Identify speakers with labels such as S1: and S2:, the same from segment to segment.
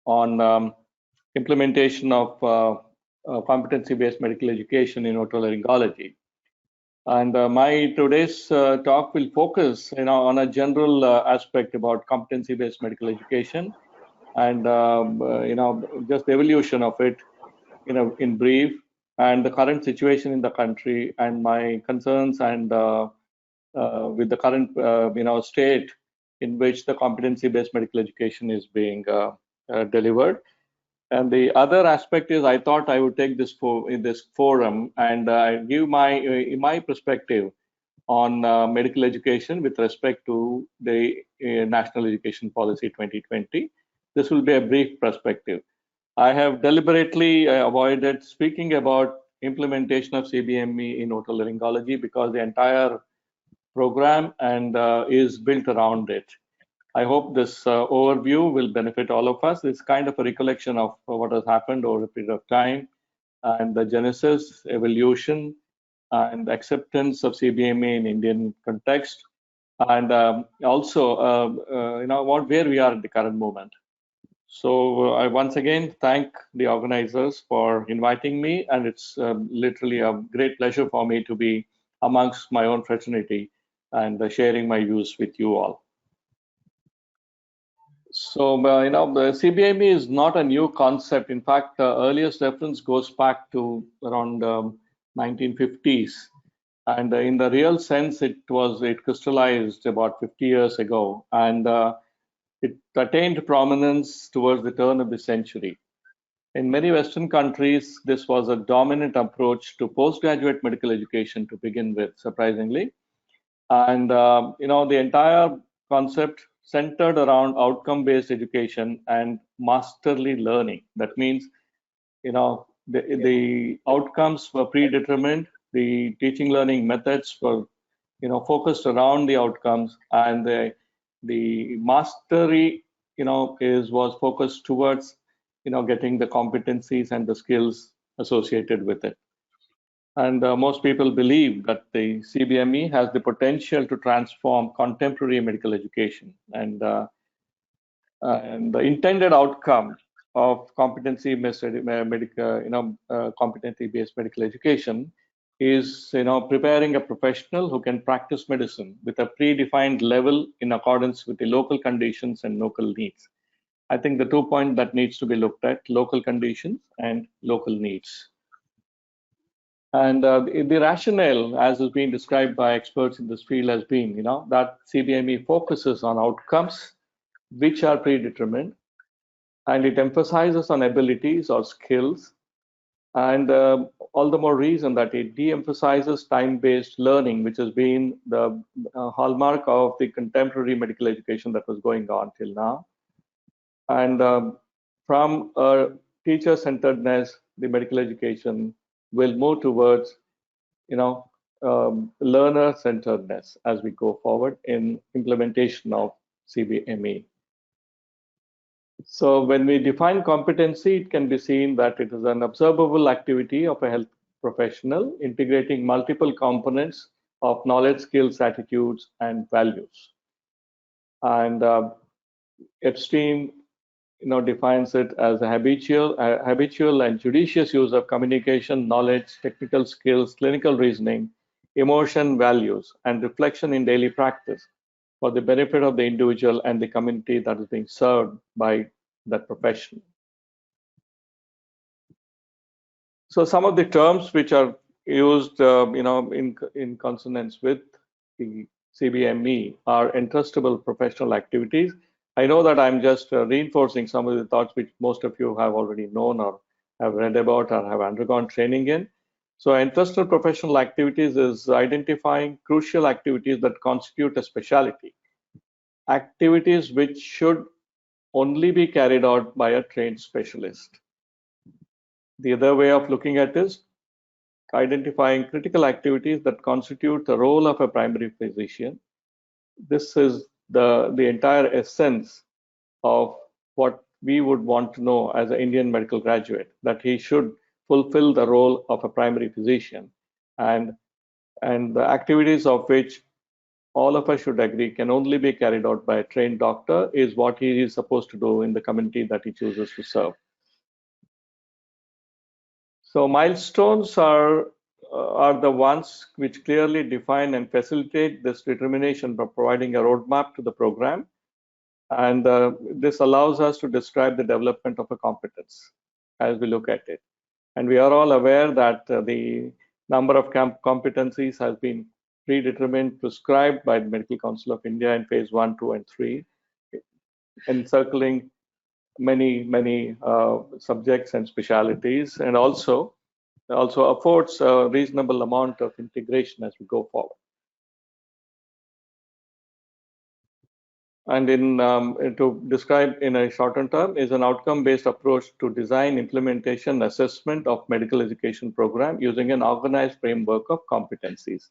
S1: on implementation of competency-based medical education in otolaryngology. And my today's talk will focus, on a general aspect about competency-based medical education, and just the evolution of it, in brief, and the current situation in the country, and my concerns, and with the current, state in which the competency-based medical education is being delivered. And the other aspect is, I thought I would take this in this forum and give my perspective on medical education with respect to the National Education Policy 2020. This will be a brief perspective. I have deliberately avoided speaking about implementation of CBME in otolaryngology because the entire program and is built around it. I hope this overview will benefit all of us. It's kind of a recollection of what has happened over a period of time, and the genesis, evolution, and acceptance of CBME in Indian context, and also where we are at the current moment. So I once again thank the organizers for inviting me, and it's literally a great pleasure for me to be amongst my own fraternity and sharing my views with you all. So, the CBME is not a new concept. In fact, the earliest reference goes back to around 1950s. And in the real sense, it crystallized about 50 years ago. And it attained prominence towards the turn of the century. In many Western countries, this was a dominant approach to postgraduate medical education to begin with, surprisingly. And, the entire concept centered around outcome-based education and masterly learning. That means, the outcomes were predetermined, the teaching learning methods were, focused around the outcomes, and the mastery, was focused towards, getting the competencies and the skills associated with it. And most people believe that the CBME has the potential to transform contemporary medical education. And the intended outcome of competency-based medical education is, preparing a professional who can practice medicine with a predefined level in accordance with the local conditions and local needs. I think the 2 points that needs to be looked at: local conditions and local needs. And the rationale, as has been described by experts in this field, has been, that CBME focuses on outcomes which are predetermined, and it emphasizes on abilities or skills, and all the more reason that it de-emphasizes time-based learning, which has been the hallmark of the contemporary medical education that was going on till now. And from teacher-centeredness, the medical education will move towards, learner-centeredness as we go forward in implementation of CBME. So when we define competency, it can be seen that it is an observable activity of a health professional integrating multiple components of knowledge, skills, attitudes, and values. And Epstein defines it as a habitual and judicious use of communication, knowledge, technical skills, clinical reasoning, emotion, values, and reflection in daily practice for the benefit of the individual and the community that is being served by that profession. So some of the terms which are used, in consonance with the CBME are entrustable professional activities. I know that I'm just reinforcing some of the thoughts which most of you have already known or have read about or have undergone training in. So entrustable professional activities is identifying crucial activities that constitute a specialty, activities which should only be carried out by a trained specialist. The other way of looking at it is identifying critical activities that constitute the role of a primary physician. This is the entire essence of what we would want to know as an Indian medical graduate, that he should fulfill the role of a primary physician, and the activities of which all of us should agree can only be carried out by a trained doctor is what he is supposed to do in the community that he chooses to serve. So milestones are the ones which clearly define and facilitate this determination by providing a roadmap to the program. And this allows us to describe the development of a competence as we look at it. And we are all aware that the number of competencies has been predetermined, prescribed by the Medical Council of India in phase 1, 2, and 3, encircling many subjects and specialities, and also affords a reasonable amount of integration as we go forward. And to describe in a shorter term is an outcome-based approach to design, implementation, assessment of medical education program using an organized framework of competencies.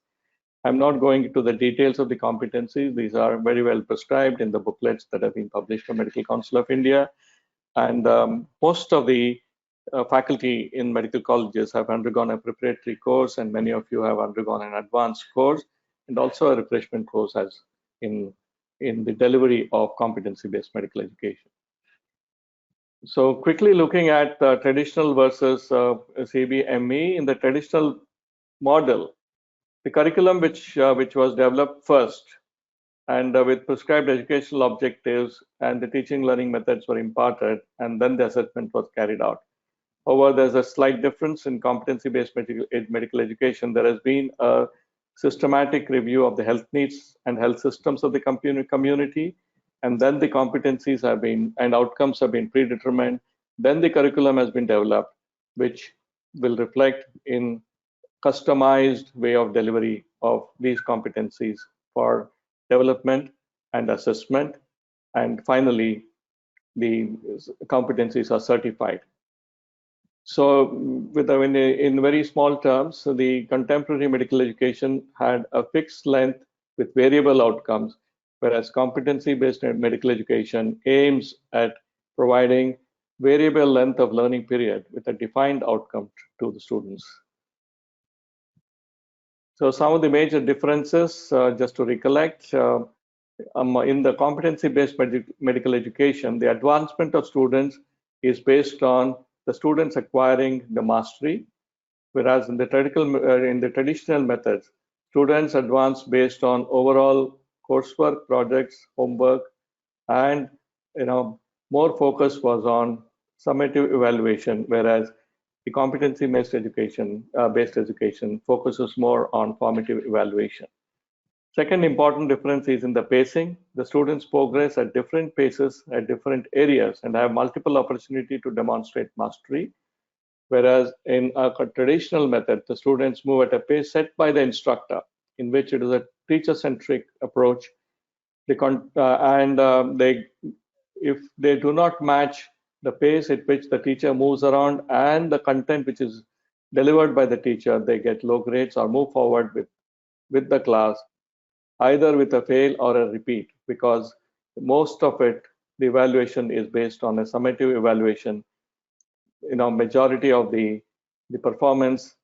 S1: I'm not going into the details of the competencies. These are very well prescribed in the booklets that have been published by Medical Council of India. And most of the faculty in medical colleges have undergone a preparatory course, and many of you have undergone an advanced course, and also a refreshment course as in the delivery of competency-based medical education. So quickly looking at traditional versus CBME, in the traditional model, the curriculum which was developed first and with prescribed educational objectives and the teaching learning methods were imparted, and then the assessment was carried out. However, there's a slight difference in competency-based medical education. There has been a systematic review of the health needs and health systems of the community, and then the competencies have been and outcomes have been predetermined. Then the curriculum has been developed, which will reflect in customized way of delivery of these competencies for development and assessment, and finally the competencies are certified. So in very small terms, the contemporary medical education had a fixed length with variable outcomes, whereas competency-based medical education aims at providing variable length of learning period with a defined outcome to the students. So some of the major differences, just to recollect, in the competency-based medical education, the advancement of students is based on the students acquiring the mastery, whereas in the traditional methods, students advance based on overall coursework, projects, homework, and more focus was on summative evaluation, whereas the competency-based education focuses more on formative evaluation. Second important difference is in the pacing. The students progress at different paces at different areas and have multiple opportunity to demonstrate mastery. Whereas in a traditional method, the students move at a pace set by the instructor, in which it is a teacher-centric approach. If they do not match the pace at which the teacher moves around and the content which is delivered by the teacher, they get low grades or move forward with the class, either with a fail or a repeat, because most of it, the evaluation is based on a summative evaluation. Majority of the performance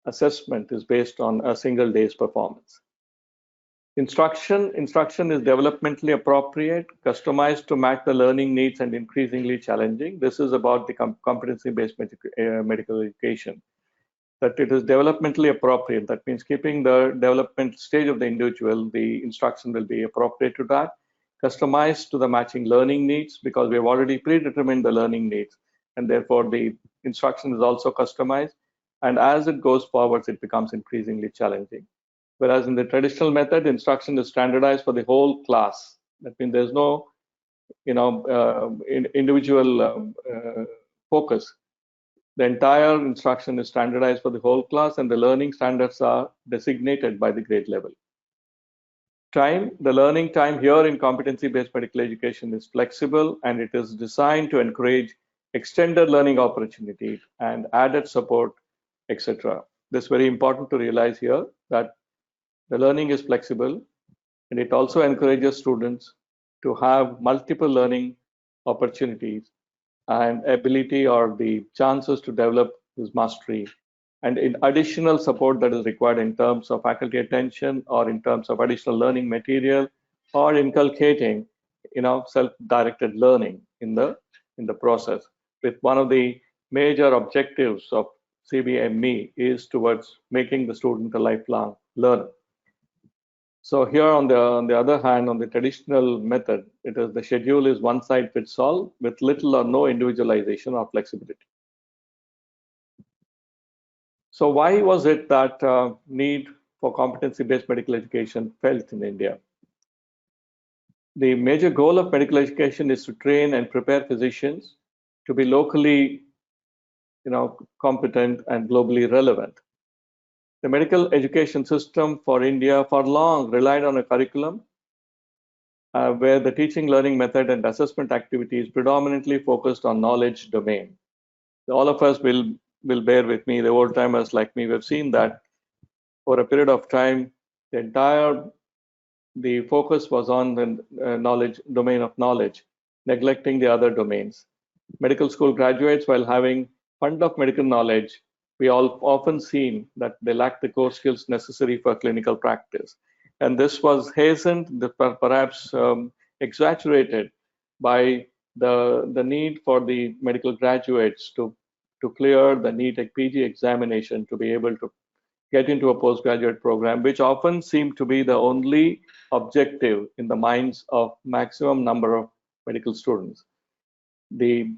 S1: assessment is based on a single day's performance. Instruction is developmentally appropriate, customized to match the learning needs, and increasingly challenging. This is about the competency-based medical education. That it is developmentally appropriate. That means keeping the development stage of the individual, the instruction will be appropriate to that. Customized to the matching learning needs, because we have already predetermined the learning needs, and therefore the instruction is also customized. And as it goes forwards, it becomes increasingly challenging. Whereas in the traditional method, instruction is standardized for the whole class. That means there's no individual focus. The entire instruction is standardized for the whole class, and the learning standards are designated by the grade level. The learning time here in competency-based medical education is flexible, and it is designed to encourage extended learning opportunities and added support, etc. This is very important to realize here, that the learning is flexible, and it also encourages students to have multiple learning opportunities and ability or the chances to develop this mastery and in additional support that is required in terms of faculty attention or in terms of additional learning material or inculcating self-directed learning in the process, with one of the major objectives of CBME is towards making the student a lifelong learner. So here on the other hand, on the traditional method, the schedule is one size fits all with little or no individualization or flexibility. So why was it that need for competency-based medical education felt in India? The major goal of medical education is to train and prepare physicians to be locally, competent and globally relevant. The medical education system for India for long relied on a curriculum where the teaching, learning method and assessment activities predominantly focused on knowledge domain. All of us will bear with me, the old timers like me, we've seen that for a period of time, the focus was on the knowledge domain of knowledge, neglecting the other domains. Medical school graduates, while having fund of medical knowledge, we all often seen that they lack the core skills necessary for clinical practice. And this was hastened, perhaps exaggerated by the need for the medical graduates to clear the NEET PG examination to be able to get into a postgraduate program, which often seemed to be the only objective in the minds of maximum number of medical students. The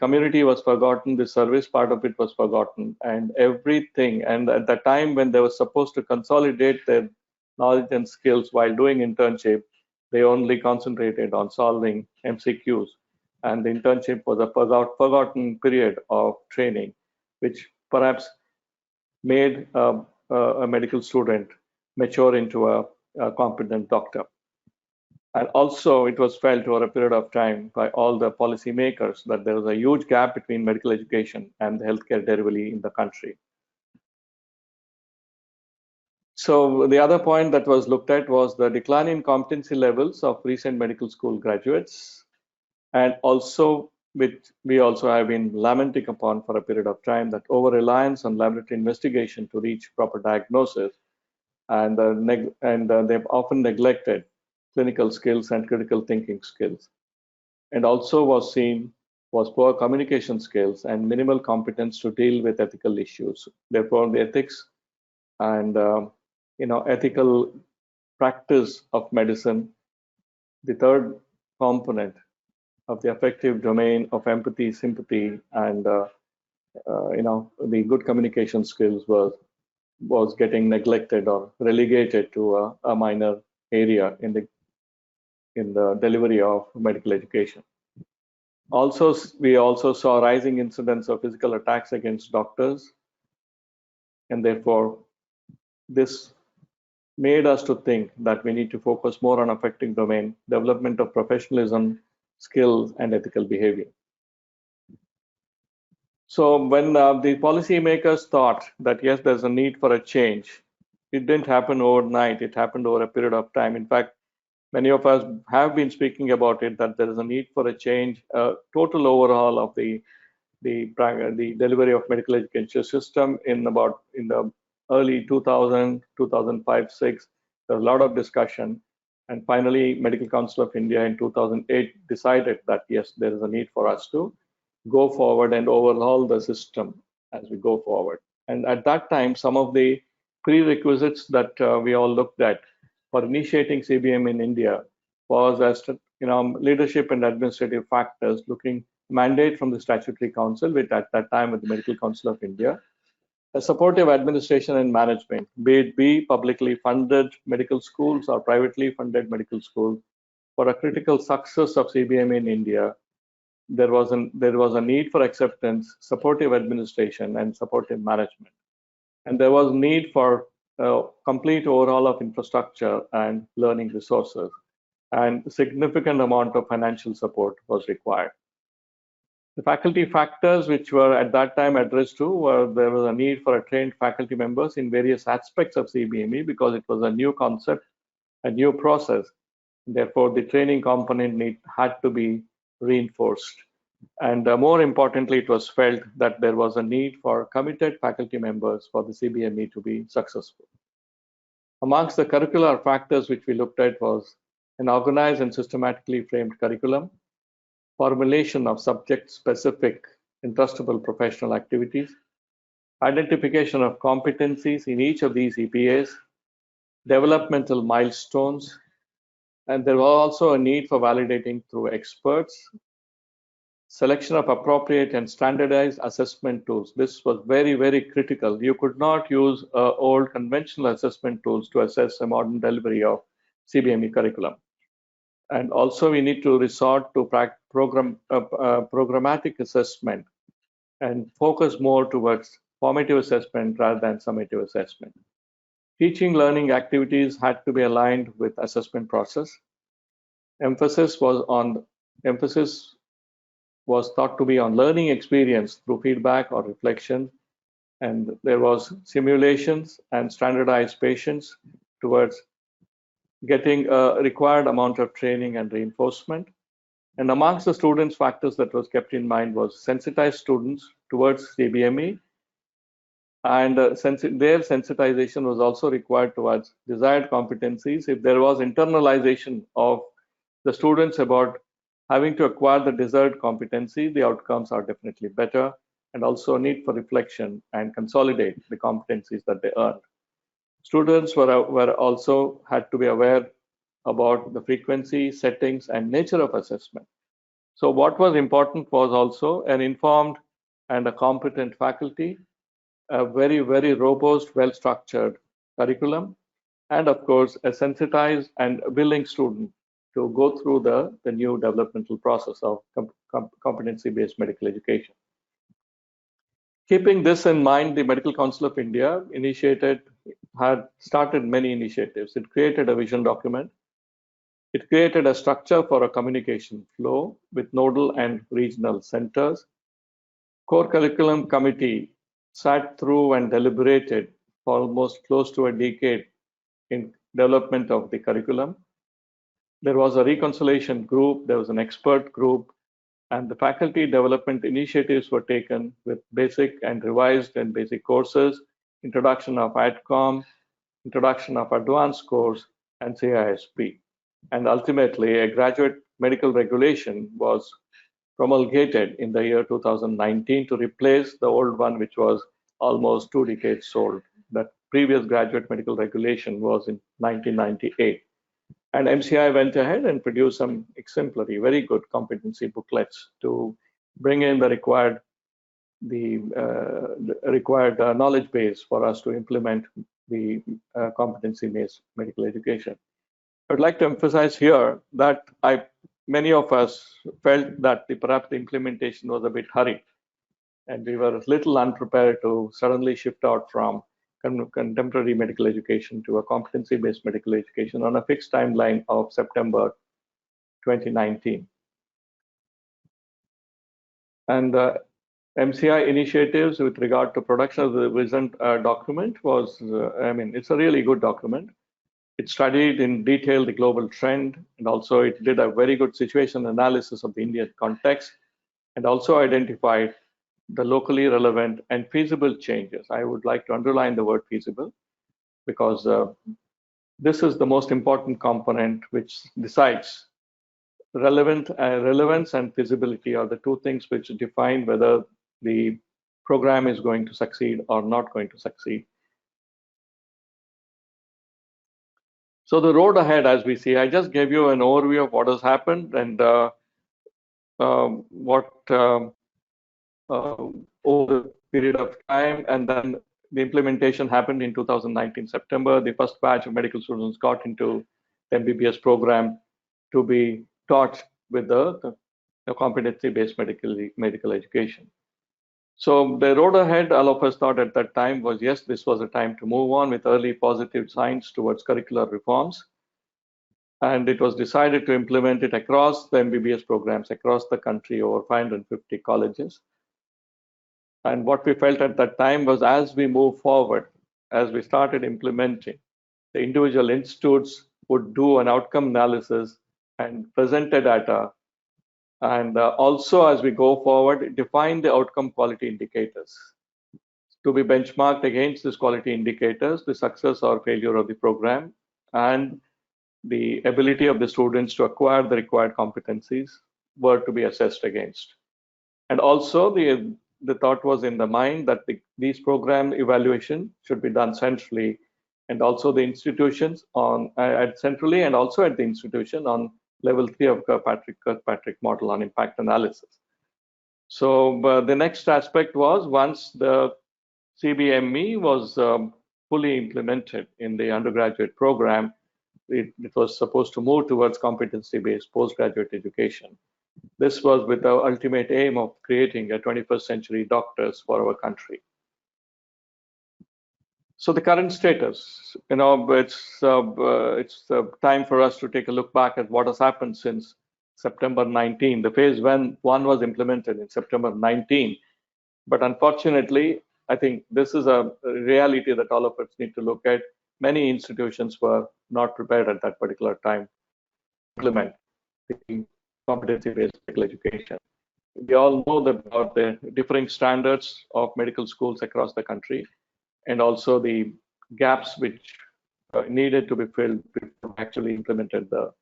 S1: community was forgotten, the service part of it was forgotten, and everything. And at the time when they were supposed to consolidate their knowledge and skills while doing internship, they only concentrated on solving MCQs. And the internship was a forgotten period of training, which perhaps made a medical student mature into a competent doctor. And also, it was felt over a period of time by all the policymakers that there was a huge gap between medical education and the healthcare delivery in the country. So the other point that was looked at was the decline in competency levels of recent medical school graduates, and also which we also have been lamenting upon for a period of time, that over-reliance on laboratory investigation to reach proper diagnosis, and they've often neglected clinical skills and critical thinking skills. And also was poor communication skills and minimal competence to deal with ethical issues. Therefore, the ethics and ethical practice of medicine, the third component of the affective domain of empathy, sympathy, and the good communication skills was getting neglected or relegated to a minor area in the delivery of medical education. Also, we also saw rising incidents of physical attacks against doctors, and therefore this made us to think that we need to focus more on affecting domain, development of professionalism, skills, and ethical behavior. So when the policymakers thought that yes, there's a need for a change, it didn't happen overnight, it happened over a period of time. In fact, many of us have been speaking about it, that there is a need for a change, a total overhaul of the delivery of medical education system in the early 2000, 2005, 6. There was a lot of discussion, and finally, Medical Council of India in 2008 decided that yes, there is a need for us to go forward and overhaul the system as we go forward. And at that time, some of the prerequisites that we all looked at for initiating CBM in India was as leadership and administrative factors, looking mandate from the statutory council, which at that time was the Medical Council of India, a supportive administration and management, be it publicly funded medical schools or privately funded medical schools. For a critical success of CBM in India, there was a need for acceptance, supportive administration, and supportive management. And there was need for a complete overhaul of infrastructure and learning resources, and a significant amount of financial support was required. The faculty factors which were at that time addressed to were there was a need for a trained faculty members in various aspects of CBME because it was a new concept, a new process. Therefore, the training component had to be reinforced. And more importantly, it was felt that there was a need for committed faculty members for the CBME to be successful. Amongst the curricular factors which we looked at was an organized and systematically framed curriculum, formulation of subject-specific entrustable professional activities, identification of competencies in each of these EPAs, developmental milestones, and there was also a need for validating through experts, selection of appropriate and standardized assessment tools. This was very, very critical. You could not use old conventional assessment tools to assess a modern delivery of CBME curriculum. And also we need to resort to programmatic assessment and focus more towards formative assessment rather than summative assessment. Teaching learning activities had to be aligned with assessment process. Emphasis was thought to be on learning experience through feedback or reflection, and there was simulations and standardized patients towards getting a required amount of training and reinforcement. And amongst the students, factors that was kept in mind was sensitized students towards CBME, and their sensitization was also required towards desired competencies. If there was internalization of the students about having to acquire the desired competency, the outcomes are definitely better, and also a need for reflection and consolidate the competencies that they earned. Students were also had to be aware about the frequency, settings, and nature of assessment. So what was important was also an informed and a competent faculty, a very, very robust, well-structured curriculum, and of course, a sensitized and willing student to go through the new developmental process of competency-based medical education. Keeping this in mind, the Medical Council of India had started many initiatives. It created a vision document. It created a structure for a communication flow with nodal and regional centers. Core Curriculum Committee sat through and deliberated for almost close to a decade in development of the curriculum. There was a reconciliation group, there was an expert group, and the faculty development initiatives were taken with basic and revised and basic courses, introduction of ADCOM, introduction of advanced course, and CISP. And ultimately, a graduate medical regulation was promulgated in the year 2019 to replace the old one, which was almost 2 decades old. That previous graduate medical regulation was in 1998. And MCI went ahead and produced some exemplary, very good competency booklets to bring in the required knowledge base for us to implement the competency-based medical education. I would like to emphasize here that many of us felt that perhaps the implementation was a bit hurried, and we were a little unprepared to suddenly shift out from contemporary medical education to a competency-based medical education on a fixed timeline of September 2019. And MCI Initiatives with regard to production of the vision document was, it's a really good document. It studied in detail the global trend, and also it did a very good situation analysis of the Indian context, and also identified the locally relevant and feasible changes. I would like to underline the word feasible, because this is the most important component which decides relevance and feasibility are the two things which define whether the program is going to succeed or not going to succeed. So the road ahead, as we see, I just gave you an overview of what has happened and over the period of time, and then the implementation happened in 2019 September. The first batch of medical students got into the MBBS program to be taught with the competency-based medical education. So the road ahead, all of us thought at that time was, yes, this was a time to move on with early positive signs towards curricular reforms. And it was decided to implement it across the MBBS programs across the country, over 550 colleges. And what we felt at that time was, as we move forward, as we started implementing, the individual institutes would do an outcome analysis and present the data And also, as we go forward, define the outcome quality indicators to be benchmarked against these quality indicators, the success or failure of the program, and the ability of the students to acquire the required competencies were to be assessed against. And also, the thought was in the mind that these program evaluation should be done centrally, and also the institutions on at centrally and also at the institution on level 3 of Kirkpatrick model on impact analysis. So the next aspect was, once the CBME was fully implemented in the undergraduate program, it was supposed to move towards competency-based postgraduate education. This was with the ultimate aim of creating a 21st century doctors for our country. So the current status, it's time for us to take a look back at what has happened since September 19. The phase 1 was implemented in September 19, but unfortunately, I think this is a reality that all of us need to look at. Many institutions were not prepared at that particular time to implement the competency-based medical education. We all know about the differing standards of medical schools across the country, and also the gaps which needed to be filled before we actually implemented the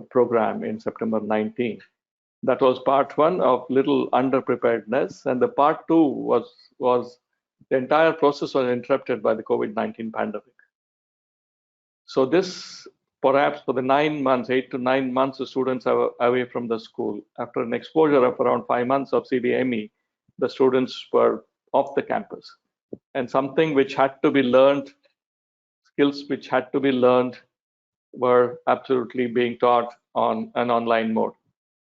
S1: program in September 19. That was part one of little underpreparedness, and the part two was the entire process was interrupted by the COVID-19 pandemic. So this, perhaps for the 9 months, 8 to 9 months, the students are away from the school. After an exposure of around 5 months of CBME, the students were off the campus. And something which had to be learned, skills which had to be learned, were absolutely being taught on an online mode.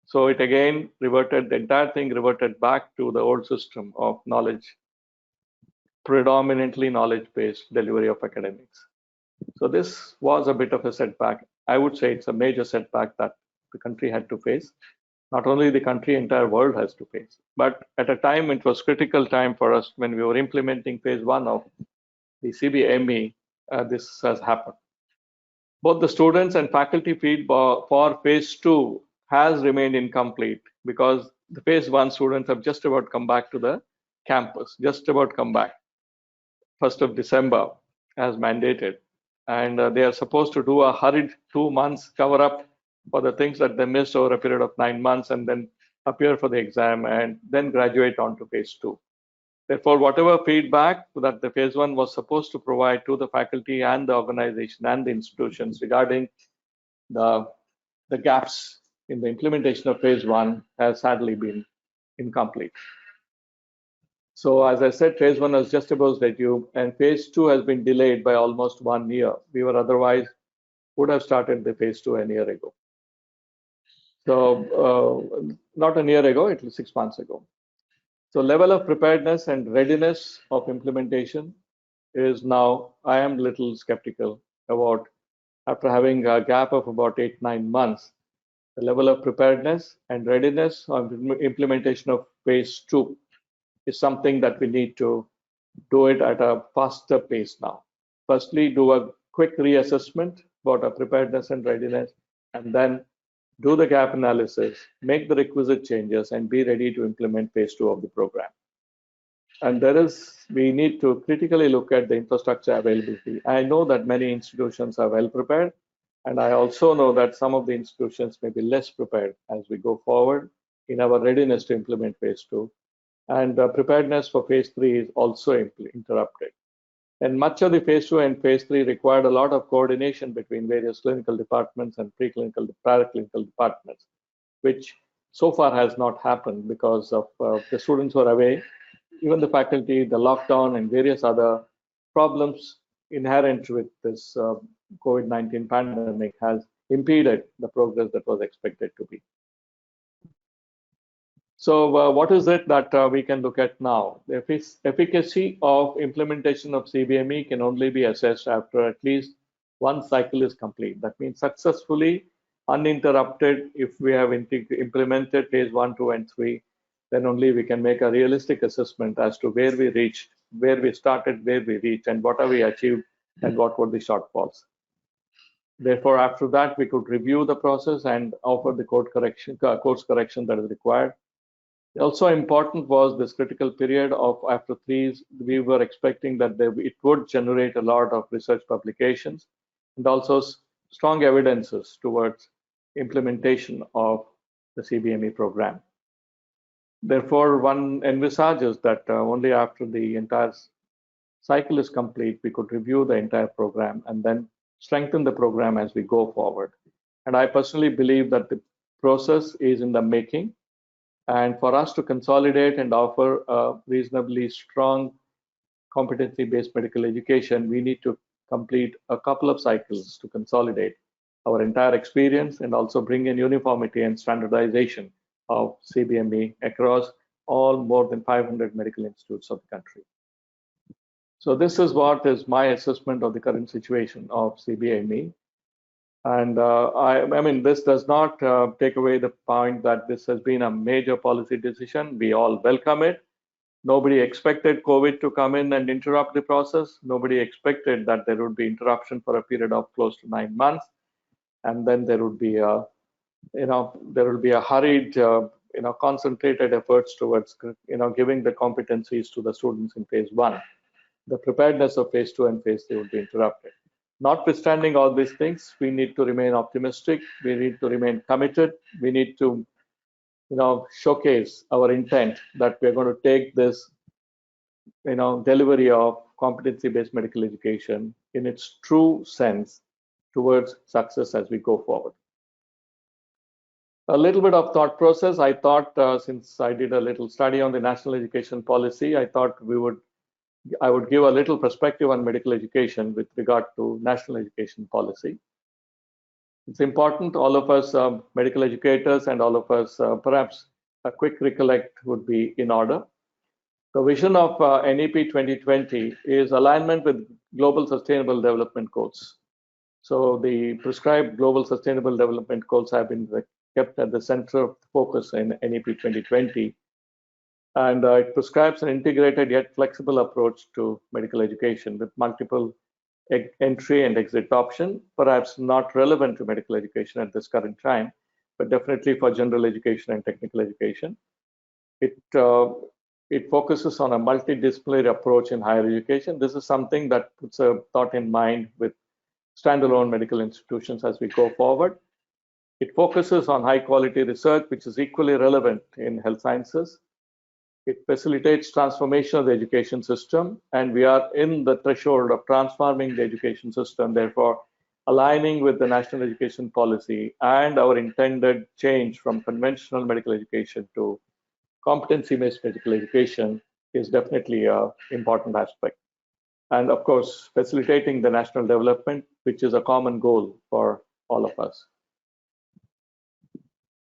S1: So it again reverted, the entire thing reverted back to the old system of knowledge, predominantly knowledge-based delivery of academics. So this was a bit of a setback. I would say it's a major setback that the country had to face. Not only the country, entire world has to face. But at a time, it was critical time for us when we were implementing phase 1 of the CBME, this has happened. Both the students and faculty feedback for phase 2 has remained incomplete because the phase 1 students have just about come back to the campus, just about come back. 1st of December as mandated. And they are supposed to do a hurried 2 months cover up for the things that they missed over a period of 9 months, and then appear for the exam and then graduate on to phase 2. Therefore, whatever feedback that the phase 1 was supposed to provide to the faculty and the organization and the institutions regarding the gaps in the implementation of phase 1 has sadly been incomplete. So as I said, phase 1 is just about due, and phase 2 has been delayed by almost 1 year. We were otherwise would have started the phase 2 a year ago. So not a year ago, it was 6 months ago. So level of preparedness and readiness of implementation is now, I am little skeptical about, after having a gap of about 8-9 months, the level of preparedness and readiness of implementation of phase 2 is something that we need to do it at a faster pace now. Firstly, do a quick reassessment about our preparedness and readiness, and then do the gap analysis, make the requisite changes, and be ready to implement phase 2 of the program. And we need to critically look at the infrastructure availability. I know that many institutions are well prepared, and I also know that some of the institutions may be less prepared as we go forward in our readiness to implement phase 2. And preparedness for phase 3 is also interrupted. And much of the phase 2 and phase 3 required a lot of coordination between various clinical departments and preclinical, paraclinical departments, which so far has not happened because of the students were away, even the faculty, the lockdown, and various other problems inherent with this COVID-19 pandemic has impeded the progress that was expected to be. So what is it that we can look at now? The efficacy of implementation of CBME can only be assessed after at least one cycle is complete. That means successfully, uninterrupted. If we have implemented phase 1, 2, and 3, then only we can make a realistic assessment as to where we reached, where we started, where we reached, and what have we achieved, and what were the shortfalls. Therefore, after that, we could review the process and offer the course correction that is required. Also important was this critical period of after three. We were expecting that it would generate a lot of research publications and also strong evidences towards implementation of the CBME program. Therefore, one envisages that only after the entire cycle is complete, we could review the entire program and then strengthen the program as we go forward. And I personally believe that the process is in the making. And for us to consolidate and offer a reasonably strong competency-based medical education, we need to complete a couple of cycles to consolidate our entire experience and also bring in uniformity and standardization of CBME across all more than 500 medical institutes of the country. So this is what is my assessment of the current situation of CBME. And I mean, this does not take away the point that this has been a major policy decision. We all welcome it. Nobody expected COVID to come in and interrupt the process. Nobody expected that there would be interruption for a period of close to 9 months, and then there would be a, hurried, concentrated efforts towards, giving the competencies to the students in phase 1. The preparedness of phase 2 and phase 3 would be interrupted. Notwithstanding all these things, we need to remain optimistic. We need to remain committed. We need to, showcase our intent that we're going to take this, delivery of competency-based medical education in its true sense towards success as we go forward. A little bit of thought process. I thought, since I did a little study on the national education policy, I thought I would give a little perspective on medical education with regard to national education policy. It's important, all of us medical educators and all of us, perhaps a quick recollect would be in order. The vision of NEP 2020 is alignment with Global Sustainable Development Goals. So the prescribed Global Sustainable Development Goals have been kept at the center of focus in NEP 2020. And it prescribes an integrated yet flexible approach to medical education with multiple entry and exit options, perhaps not relevant to medical education at this current time, but definitely for general education and technical education. It focuses on a multidisciplinary approach in higher education. This is something that puts a thought in mind with standalone medical institutions as we go forward. It focuses on high quality research, which is equally relevant in health sciences. It facilitates transformation of the education system, and we are in the threshold of transforming the education system, therefore aligning with the national education policy and our intended change from conventional medical education to competency-based medical education is definitely an important aspect. And of course, facilitating the national development, which is a common goal for all of us.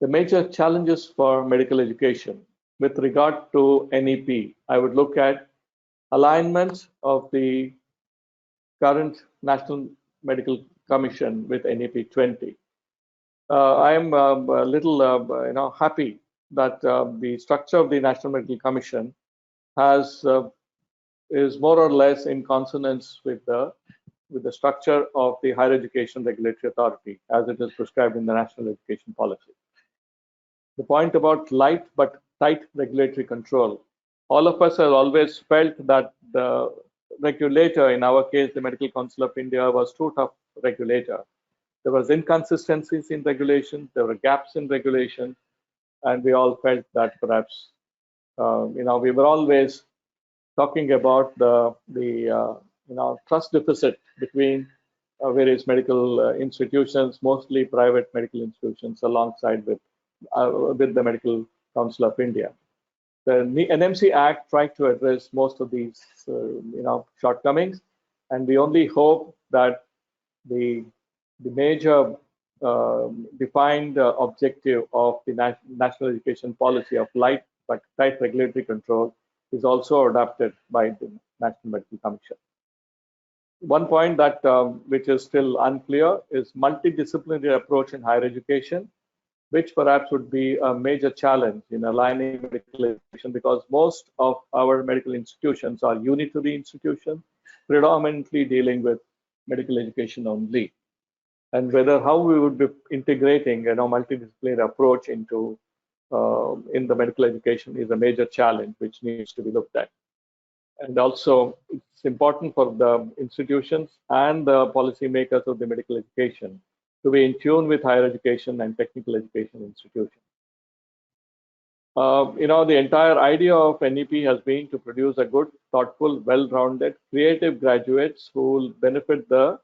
S1: The major challenges for medical education. With regard to NEP, I would look at alignment of the current National Medical Commission with NEP 20. I am a little happy that the structure of the National Medical Commission is more or less in consonance with the structure of the Higher Education Regulatory Authority as it is prescribed in the National Education Policy. The point about light but tight regulatory control. All of us have always felt that the regulator, in our case, the Medical Council of India, was too tough regulator. There was inconsistencies in regulation, there were gaps in regulation, and we all felt that perhaps, we were always talking about the trust deficit between various medical institutions, mostly private medical institutions, alongside with the Medical Council of India. The NMC Act tried to address most of these, shortcomings, and we only hope that the major defined objective of the national education policy of light but tight regulatory control is also adopted by the National Medical Commission. One point that which is still unclear is multidisciplinary approach in higher education, which perhaps would be a major challenge in aligning medical education because most of our medical institutions are unitary institutions, predominantly dealing with medical education only. and whether how we would be integrating multidisciplinary approach into in the medical education is a major challenge which needs to be looked at. And also, it's important for the institutions and the policymakers of the medical education to be in tune with higher education and technical education institutions. The entire idea of NEP has been to produce a good, thoughtful, well-rounded, creative graduates who will benefit the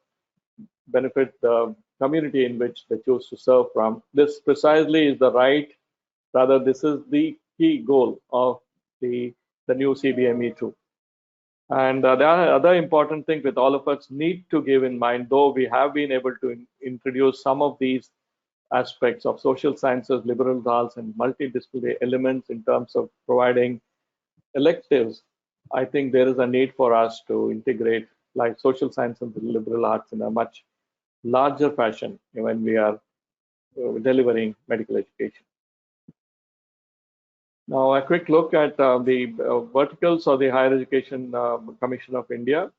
S1: community in which they choose to serve from. This precisely is the right, rather, this is the key goal of the new CBME2. And the other important thing with all of us need to give in mind, though we have been able to introduce some of these aspects of social sciences, liberal arts, and multidisciplinary elements in terms of providing electives, I think there is a need for us to integrate like social science and liberal arts in a much larger fashion when we are delivering medical education. Now, a quick look at the verticals of the Higher Education Commission of India.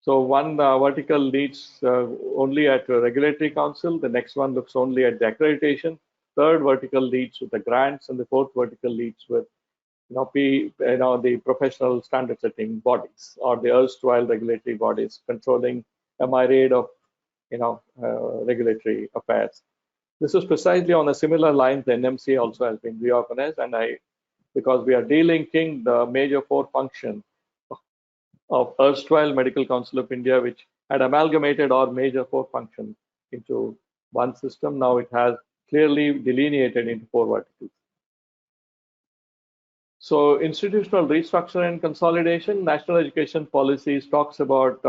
S1: So one vertical leads only at Regulatory Council. The next one looks only at the accreditation. Third vertical leads with the grants, and the fourth vertical leads with the professional standard setting bodies or the erstwhile regulatory bodies controlling a myriad of regulatory affairs. This is precisely on a similar line. The NMC also has been reorganized, and because we are delinking the major four functions of erstwhile Medical Council of India, which had amalgamated our major four functions into one system. Now it has clearly delineated into four verticals. So institutional restructure and consolidation, national education policies talks about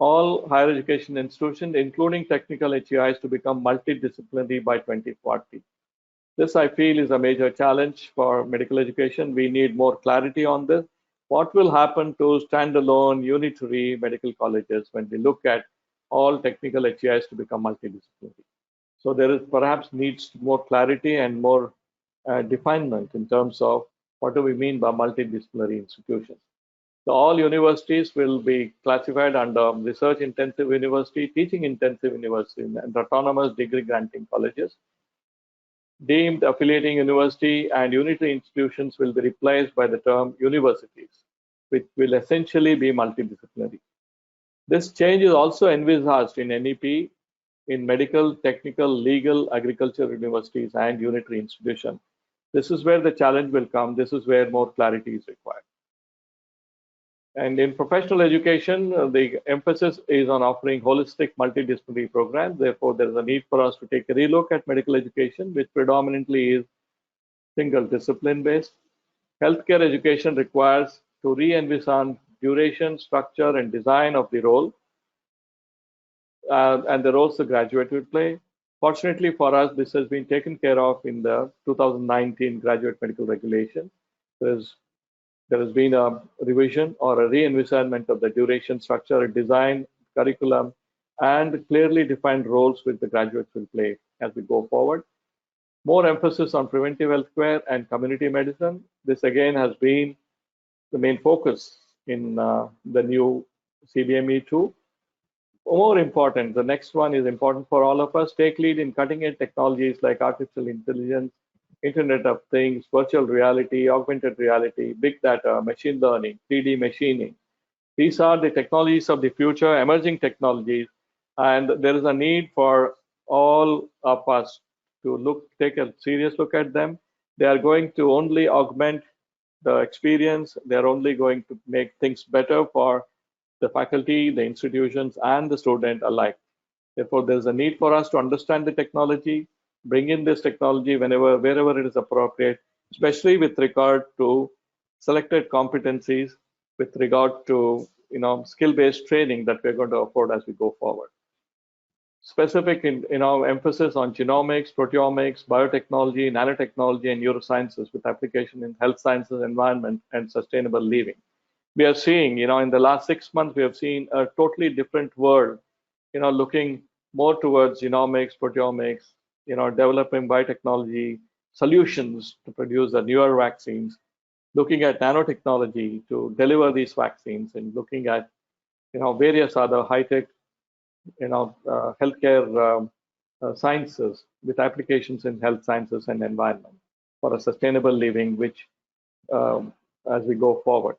S1: all higher education institutions, including technical HEIs, to become multidisciplinary by 2040. This, I feel, is a major challenge for medical education. We need more clarity on this. What will happen to standalone unitary medical colleges when we look at all technical HEIs to become multidisciplinary? So there is perhaps needs more clarity and more definement in terms of what do we mean by multidisciplinary institutions. So all universities will be classified under research intensive university, teaching intensive university, and autonomous degree granting colleges. Deemed affiliating university and unitary institutions will be replaced by the term universities, which will essentially be multidisciplinary. This change is also envisaged in NEP in medical, technical, legal, agriculture universities and unitary institutions. This is where the challenge will come. This is where more clarity is required. And in professional education, the emphasis is on offering holistic multidisciplinary programs. Therefore, there is a need for us to take a relook at medical education, which predominantly is single discipline based. Healthcare education requires to re-envision duration, structure, and design of the role and the roles the graduate will play. Fortunately for us, this has been taken care of in the 2019 Graduate Medical Regulation. There has been a revision or a re-envisionment of the duration, structure, design, curriculum, and clearly defined roles which the graduates will play as we go forward. More emphasis on preventive healthcare and community medicine. This again has been the main focus in the new CBME2. More important, the next one is important for all of us. Take lead in cutting-edge technologies like artificial intelligence, Internet of Things, virtual reality, augmented reality, big data, machine learning, 3D machining. These are the technologies of the future, emerging technologies, and there is a need for all of us to take a serious look at them. They are going to only augment the experience. They are only going to make things better for the faculty, the institutions, and the student alike. Therefore, there's a need for us to understand the technology, bring in this technology wherever it is appropriate, especially with regard to selected competencies, with regard to skill-based training that we're going to afford as we go forward. Specific emphasis on genomics, proteomics, biotechnology, nanotechnology, and neurosciences with application in health sciences, environment, and sustainable living. We are seeing, in the last 6 months, we have seen a totally different world, looking more towards genomics, proteomics, developing biotechnology solutions to produce the newer vaccines, looking at nanotechnology to deliver these vaccines, and looking at, various other high-tech healthcare sciences with applications in health sciences and environment for a sustainable living, which as we go forward.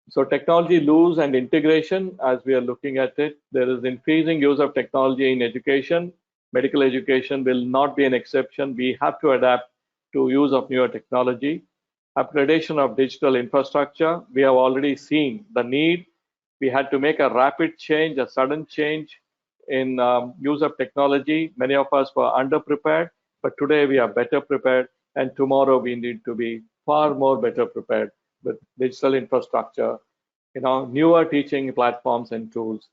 S1: So technology loose and integration, as we are looking at it, there is increasing use of technology in education. Medical education will not be an exception. We have to adapt to use of newer technology. Upgradation of digital infrastructure, we have already seen the need. We had to make a rapid change, a sudden change in use of technology. Many of us were underprepared, but today we are better prepared, and tomorrow we need to be far more better prepared with digital infrastructure, newer teaching platforms and tools,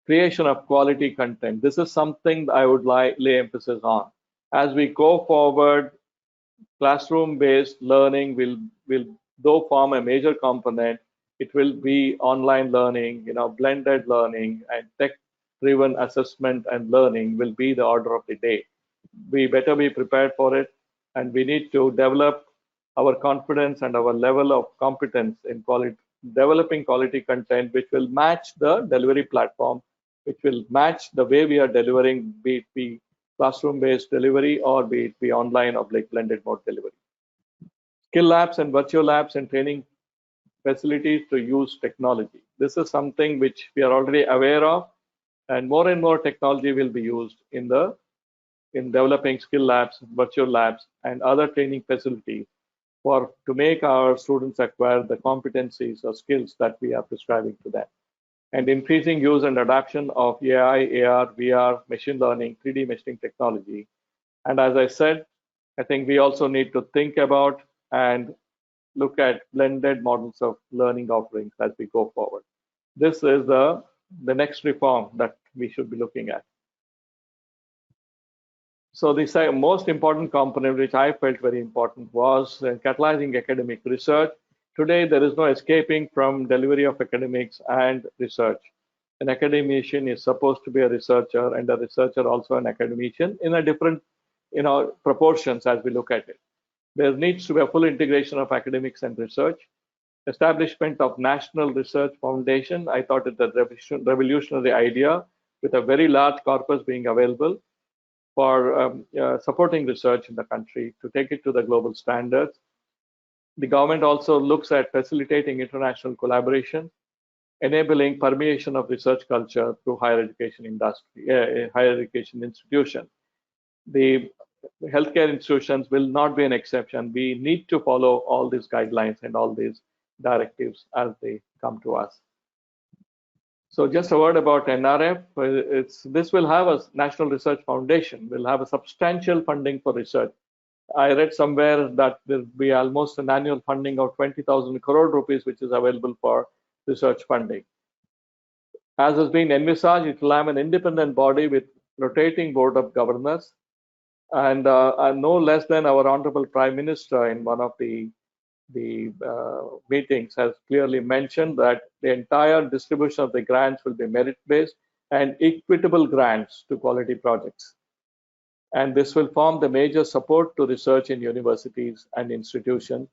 S1: creation of quality content. This is something I would lay emphasis on. As we go forward, classroom-based learning will though form a major component. It will be online learning, blended learning, and tech-driven assessment and learning will be the order of the day. We better be prepared for it, and we need to develop our confidence and our level of competence in developing quality content, which will match the delivery platform, which will match the way we are delivering, be it be classroom-based delivery or be it be online or blended mode delivery. Skill labs and virtual labs and training facilities to use technology. This is something which we are already aware of, and more technology will be used in developing skill labs, virtual labs, and other training facilities to make our students acquire the competencies or skills that we are prescribing to them. And increasing use and adoption of AI, AR, VR, machine learning, 3D machining technology. And as I said, I think we also need to think about and look at blended models of learning offerings as we go forward. This is the next reform that we should be looking at. So the most important component, which I felt very important, was catalyzing academic research. Today, there is no escaping from delivery of academics and research. An academician is supposed to be a researcher, and a researcher also an academician in a different, proportions as we look at it. There needs to be a full integration of academics and research. Establishment of National Research Foundation. I thought it a revolutionary idea with a very large corpus being available for supporting research in the country to take it to the global standards. The government also looks at facilitating international collaboration, enabling permeation of research culture through higher education industry, higher education institutions. The healthcare institutions will not be an exception. We need to follow all these guidelines and all these directives as they come to us. So just a word about NRF. This will have a National Research Foundation, will have a substantial funding for research. I read somewhere that there will be almost an annual funding of 20,000 crore rupees, which is available for research funding. As has been envisaged, it will have an independent body with rotating board of governors, and no less than our Honorable Prime Minister in one of the meetings has clearly mentioned that the entire distribution of the grants will be merit-based and equitable grants to quality projects. And this will form the major support to research in universities and institutions.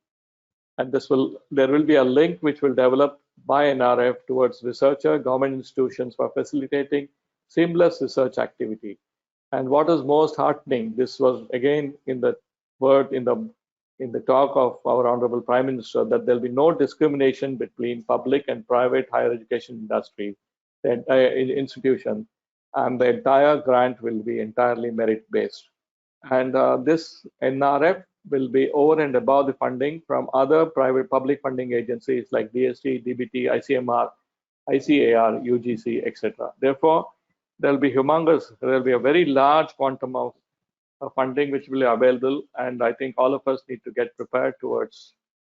S1: And there will be a link which will develop by NRF towards researcher, government institutions for facilitating seamless research activity. And what is most heartening, this was again in the talk of our Honorable Prime Minister, that there will be no discrimination between public and private higher education industry, institutions, and the entire grant will be entirely merit-based. And this NRF will be over and above the funding from other private public funding agencies like DST, DBT, ICMR, ICAR, UGC, etc. Therefore, there will be a very large quantum of funding which will be available, and I think all of us need to get prepared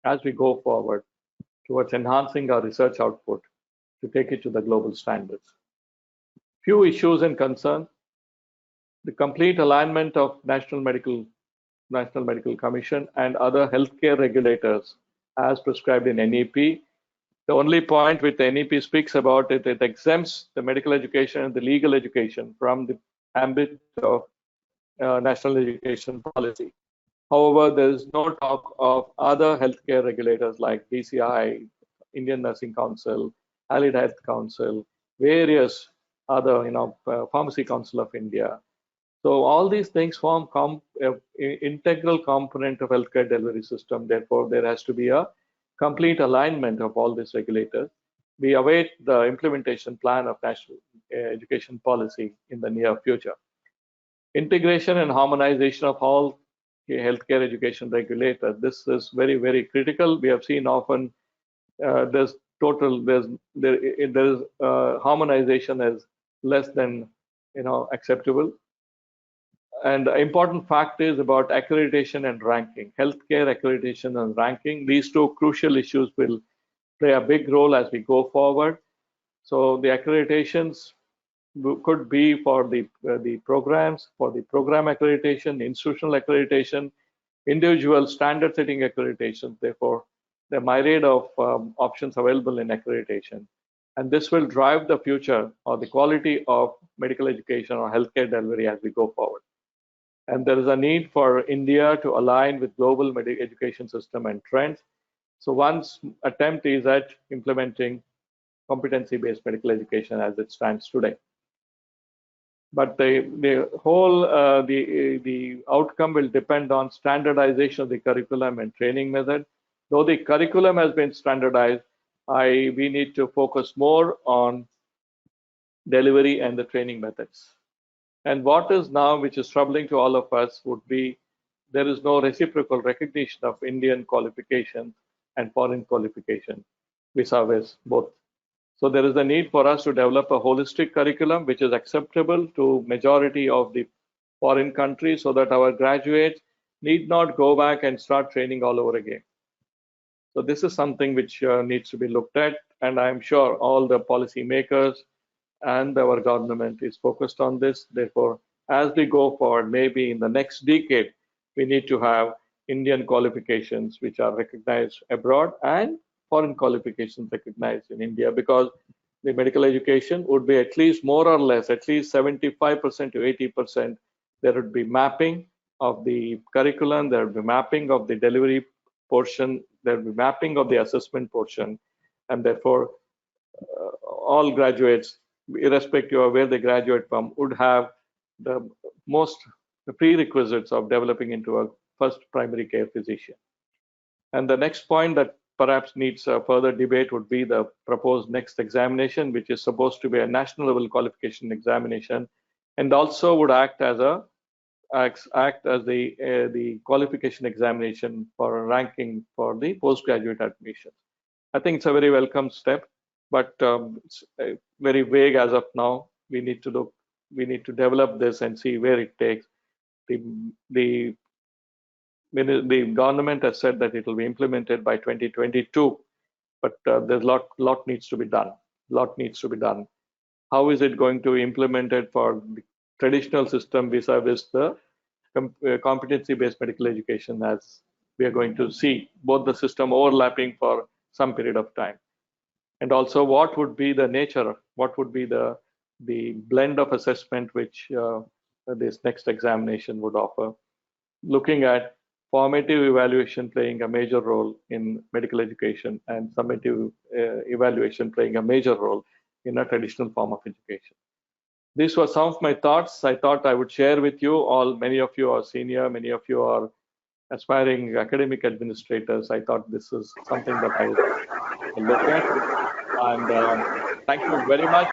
S1: as we go forward, towards enhancing our research output to take it to the global standards. Few issues and concerns. The complete alignment of National Medical Commission and other healthcare regulators as prescribed in NEP. The only point which the NEP speaks about it exempts the medical education and the legal education from the ambit of national education policy. However, there is no talk of other healthcare regulators like DCI, Indian Nursing Council, Allied Health Council, various other, Pharmacy Council of India. So all these things form integral component of healthcare delivery system. Therefore, there has to be a complete alignment of all these regulators. We await the implementation plan of national education policy in the near future. Integration and harmonization of all healthcare education regulators. This is very, very critical. We have seen often there's harmonization is less than acceptable. And the important fact is about accreditation and ranking. Healthcare accreditation and ranking, these two crucial issues will play a big role as we go forward. So the accreditations could be for the programs, for the program accreditation, institutional accreditation, individual standard setting accreditation. Therefore, there are myriad of options available in accreditation. And this will drive the future or the quality of medical education or healthcare delivery as we go forward. And there is a need for India to align with global medical education system and trends. So one attempt is at implementing competency-based medical education as it stands today. But the whole the outcome will depend on standardization of the curriculum and training method. Though the curriculum has been standardized, we need to focus more on delivery and the training methods. And what is now, which is troubling to all of us, would be there is no reciprocal recognition of Indian qualification and foreign qualification vis-a-vis both. So there is a need for us to develop a holistic curriculum which is acceptable to majority of the foreign countries so that our graduates need not go back and start training all over again. So this is something which needs to be looked at, and I'm sure all the policy makers and our government is focused on this. Therefore, as we go forward, maybe in the next decade, we need to have Indian qualifications which are recognized abroad and foreign qualifications recognized in India, because the medical education would be at least more or less, at least 75% to 80%, there would be mapping of the curriculum, there would be mapping of the delivery portion, there would be mapping of the assessment portion, and therefore all graduates, irrespective of where they graduate from, would have the prerequisites of developing into a first primary care physician. And the next point that perhaps needs further debate would be the proposed next examination, which is supposed to be a national level qualification examination, and also would act as the qualification examination for ranking for the postgraduate admissions. I think it's a very welcome step, but it's very vague as of now. We need to develop this and see where it takes. The government has said that it will be implemented by 2022, but there's a lot needs to be done. Lot needs to be done. How is it going to be implemented for the traditional system vis-a-vis the competency-based medical education, as we are going to see both the system overlapping for some period of time? And also, what would be the nature, what would be the blend of assessment which this next examination would offer, looking at formative evaluation playing a major role in medical education and summative evaluation playing a major role in a traditional form of education. These were some of my thoughts. I thought I would share with you all. Many of you are senior, many of you are aspiring academic administrators. I thought this is something that I would look at. And thank you very much.